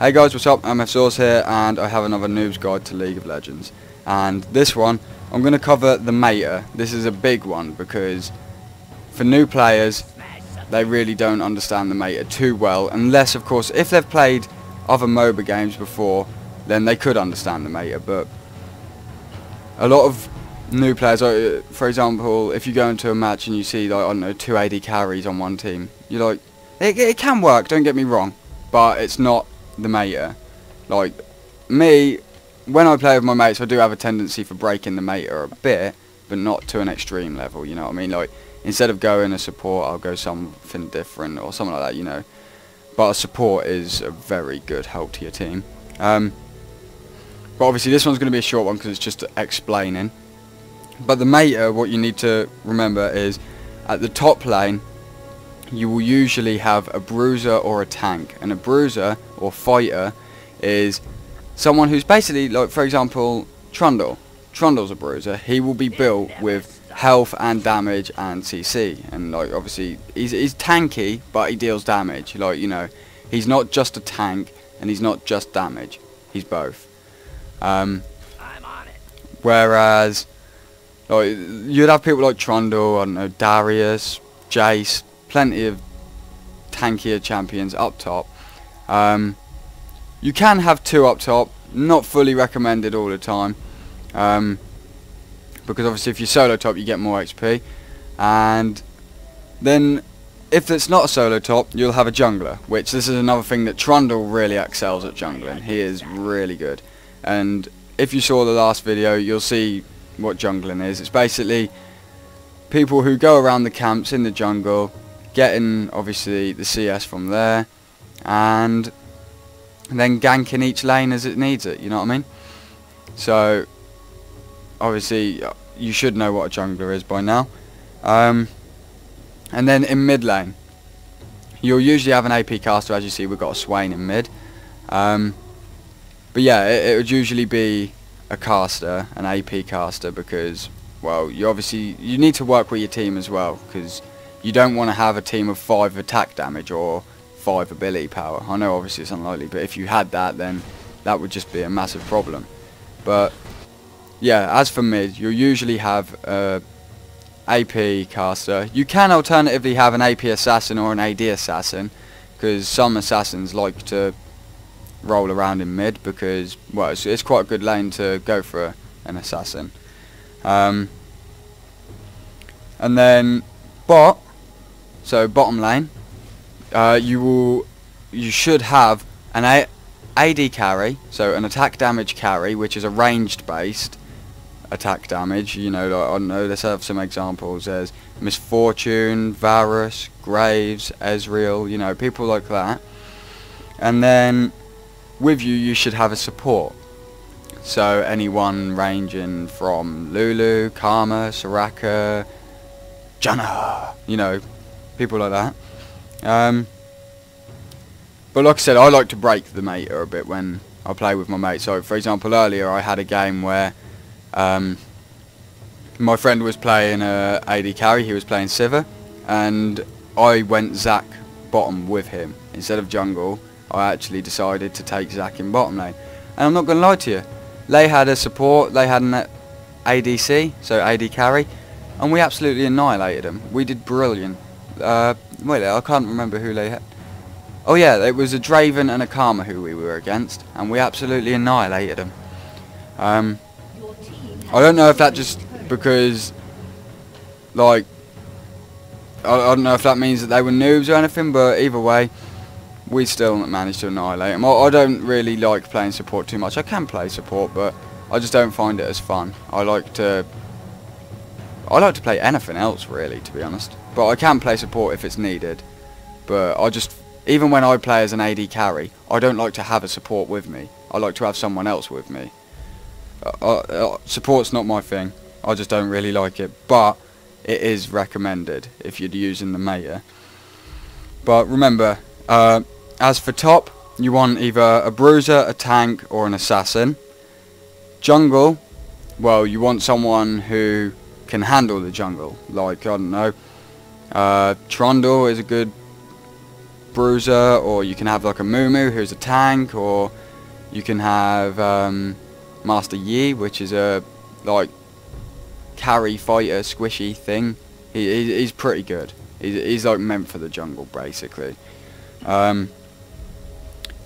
Hey guys, what's up? I'm FSauce here, and I have another Noobs Guide to League of Legends. And this one, I'm going to cover the meta. This is a big one because for new players, they really don't understand the meta too well. Unless, of course, if they've played other MOBA games before, then they could understand the meta. But a lot of new players, for example, if you go into a match and you see, like, I don't know, 2 AD carries on one team, you're like, it can work, don't get me wrong, but it's not the meta. Like me, when I play with my mates, I do have a tendency for breaking the meta a bit, but not to an extreme level, you know what I mean? Like, instead of going a support, I'll go something different or something like that, you know. But a support is a very good help to your team. But obviously this one's going to be a short one because it's just explaining. But the meta, what you need to remember is, at the top lane, you will usually have a bruiser or a tank. And a bruiser or fighter is someone who's basically, like, for example, Trundle. Trundle's a bruiser. He will be built with health and damage and CC. And, like, obviously he's tanky, but he deals damage. Like, you know, he's not just a tank and he's not just damage. He's both. I'm on it. Whereas, like, you'd have people like Trundle, I don't know, Darius, Jace, plenty of tankier champions up top. You can have 2 up top, not fully recommended all the time, because obviously if you're solo top you get more XP. And then if it's not a solo top, you'll have a jungler, which this is another thing that Trundle really excels at jungling. He is really good, and if you saw the last video you'll see what jungling is. It's basically people who go around the camps in the jungle, getting obviously the CS from there, and then ganking each lane as it needs it, you know what I mean? So obviously you should know what a jungler is by now. And then in mid lane you'll usually have an AP caster. As you see, we've got a Swain in mid, but yeah, it would usually be a caster, an AP caster, because, well, you need to work with your team as well, because you don't want to have a team of 5 attack damage or 5 ability power. I know obviously it's unlikely, but if you had that, then that would just be a massive problem. But yeah, as for mid, you'll usually have a AP caster. You can alternatively have an AP assassin or an AD assassin, because some assassins like to roll around in mid, because, well, it's quite a good lane to go for an assassin. And then bot. So bottom lane, you should have an AD carry, so an attack damage carry, which is a ranged based attack damage. You know, like, I don't know, let's have some examples. There's Misfortune, Varus, Graves, Ezreal, you know, people like that. And then with you should have a support. So anyone ranging from Lulu, Karma, Soraka, Janna, you know, people like that. But like I said, I like to break the meta a bit when I play with my mates. So for example, earlier I had a game where my friend was playing AD carry, he was playing Sivir, and I went Zac bottom with him. Instead of jungle, I actually decided to take Zac in bottom lane. And I'm not going to lie to you, they had a support, they had an ADC, so AD carry, and we absolutely annihilated them. We did brilliant. Wait, I can't remember who they had. Oh yeah, it was a Draven and a Karma who we were against, and we absolutely annihilated them. I don't know if that just because, like, I don't know if that means that they were noobs or anything, but either way, we still managed to annihilate them. I don't really like playing support too much. I can play support, but I just don't find it as fun. I like to play anything else, really, to be honest. But I can play support if it's needed. But even when I play as an AD carry, I don't like to have a support with me. I like to have someone else with me. Support's not my thing. I just don't really like it. But it is recommended if you're using the meta. But remember, as for top, you want either a bruiser, a tank, or an assassin. Jungle, well, you want someone who can handle the jungle. Like, I don't know, Trundle is a good bruiser, or you can have like a Moo who's a tank, or you can have Master Yi, which is a like carry fighter squishy thing. He's pretty good. He's like meant for the jungle basically.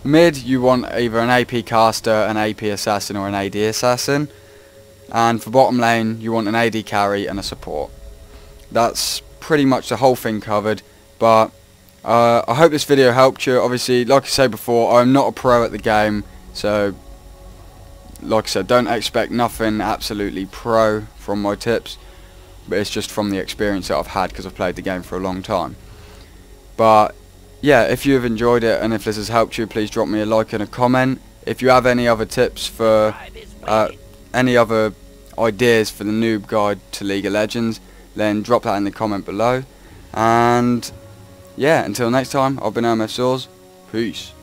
Mid, you want either an AP caster, an AP assassin, or an AD assassin. And for bottom lane, you want an AD carry and a support. That's pretty much the whole thing covered. But I hope this video helped you. Obviously, like I said before, I'm not a pro at the game, so like I said, don't expect nothing absolutely pro from my tips, but it's just from the experience that I've had because I've played the game for a long time. But yeah, if you have enjoyed it and if this has helped you, please drop me a like and a comment. If you have any other tips for any other ideas for the noob guide to League of Legends, then drop that in the comment below. And yeah, until next time, I've been MF Saws. Peace.